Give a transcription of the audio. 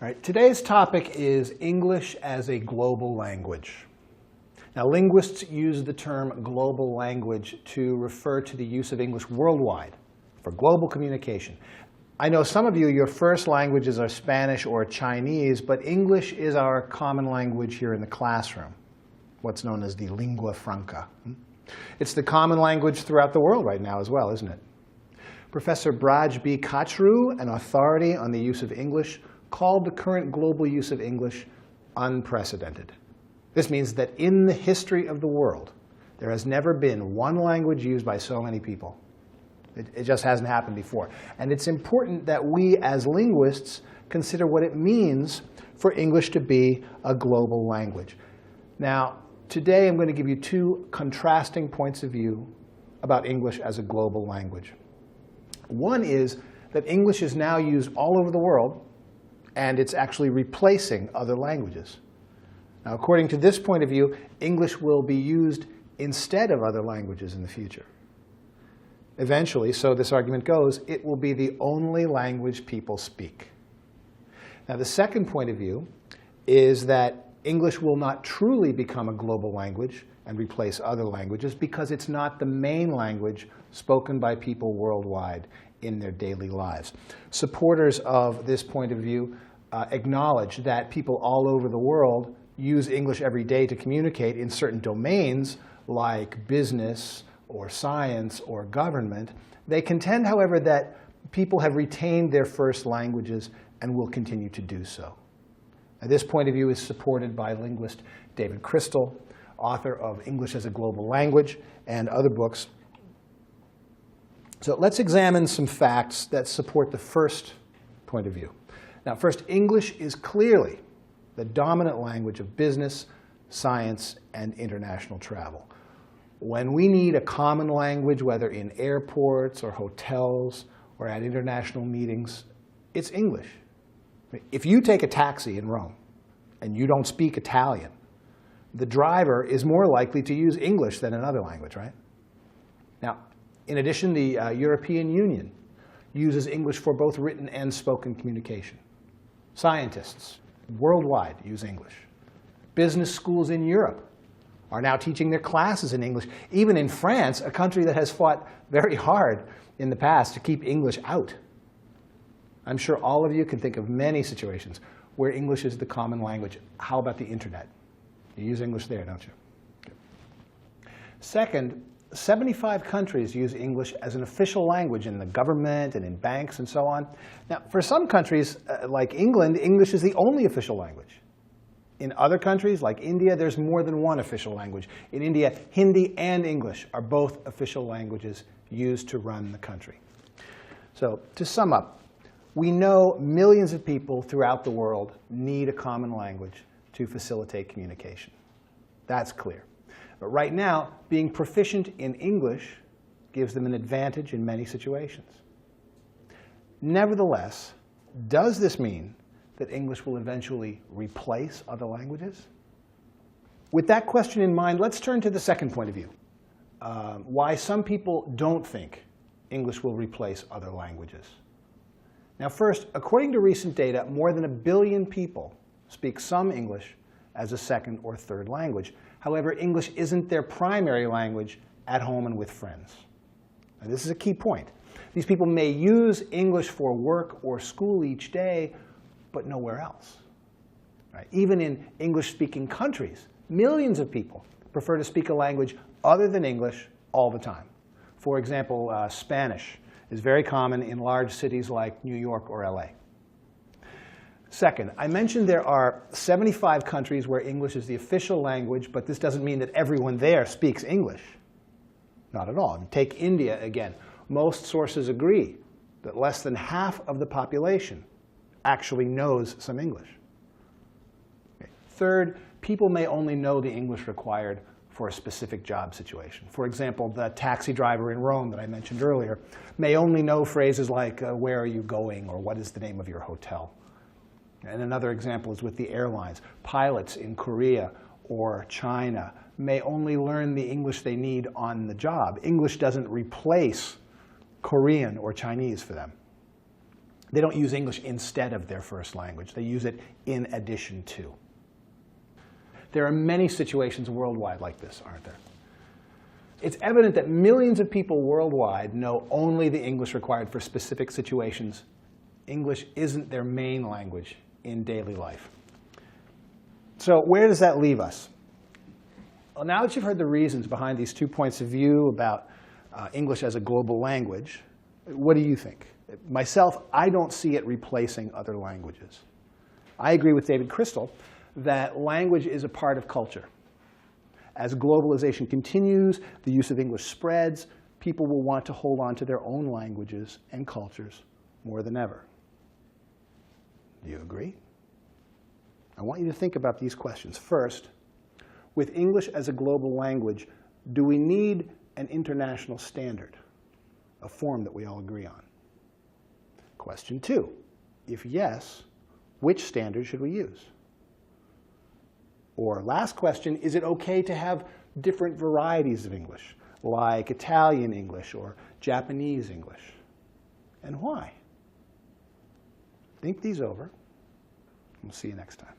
All right, today's topic is English as a global language. Now, linguists use the term global language to refer to the use of English worldwide for global communication. I know some of you, your first languages are Spanish or Chinese, but English is our common language here in the classroom, what's known as the lingua franca. It's the common language throughout the world right now as well, isn't it? Professor Braj B. Kachru, an authority on the use of English, called the current global use of English unprecedented. This means that in the history of the world, there has never been one language used by so many people. It just hasn't happened before. And it's important that we as linguists consider what it means for English to be a global language. Now, today I'm going to give you two contrasting points of view about English as a global language. One is that English is now used all over the world, and it's actually replacing other languages. Now, according to this point of view, English will be used instead of other languages in the future. Eventually, so this argument goes, it will be the only language people speak. Now, the second point of view is that English will not truly become a global language and replace other languages because it's not the main language spoken by people worldwide in their daily lives. Supporters of this point of view acknowledge that people all over the world use English every day to communicate in certain domains like business or science or government. They contend, however, that people have retained their first languages and will continue to do so. Now, this point of view is supported by linguist David Crystal, author of English as a Global Language and other books. So let's examine some facts that support the first point of view. Now, first, English is clearly the dominant language of business, science, and international travel. When we need a common language, whether in airports or hotels or at international meetings, it's English. If you take a taxi in Rome and you don't speak Italian, the driver is more likely to use English than another language, right? Now, in addition, the European Union uses English for both written and spoken communication. Scientists worldwide use English. Business schools in Europe are now teaching their classes in English. Even in France, a country that has fought very hard in the past to keep English out. I'm sure all of you can think of many situations where English is the common language. How about the internet? You use English there, don't you? Okay. Second, 75 countries use English as an official language in the government and in banks and so on. Now, for some countries, like England, English is the only official language. In other countries, like India, there's more than one official language. In India, Hindi and English are both official languages used to run the country. So, to sum up, we know millions of people throughout the world need a common language to facilitate communication. That's clear. But right now, being proficient in English gives them an advantage in many situations. Nevertheless, does this mean that English will eventually replace other languages? With that question in mind, let's turn to the second point of view, why some people don't think English will replace other languages. Now first, according to recent data, more than 1 billion people speak some English as a second or third language. However, English isn't their primary language at home and with friends. Now, this is a key point. These people may use English for work or school each day, but nowhere else. Right? Even in English-speaking countries, millions of people prefer to speak a language other than English all the time. For example, Spanish is very common in large cities like New York or LA. Second, I mentioned there are 75 countries where English is the official language, but this doesn't mean that everyone there speaks English. Not at all. Take India again. Most sources agree that less than half of the population actually knows some English. Okay. Third, people may only know the English required for a specific job situation. For example, the taxi driver in Rome that I mentioned earlier may only know phrases like, where are you going, or what is the name of your hotel? And another example is with the airlines. Pilots in Korea or China may only learn the English they need on the job. English doesn't replace Korean or Chinese for them. They don't use English instead of their first language. They use it in addition to. There are many situations worldwide like this, aren't there? It's evident that millions of people worldwide know only the English required for specific situations. English isn't their main language in daily life. So where does that leave us? Well, now that you've heard the reasons behind these 2 points of view about English as a global language, what do you think? Myself, I don't see it replacing other languages. I agree with David Crystal that language is a part of culture. As globalization continues, the use of English spreads, people will want to hold on to their own languages and cultures more than ever. Do you agree? I want you to think about these questions. First, with English as a global language, do we need an international standard, a form that we all agree on? Question 2, if yes, which standard should we use? Or last question, is it okay to have different varieties of English, like Italian English or Japanese English? And why? Think these over. We'll see you next time.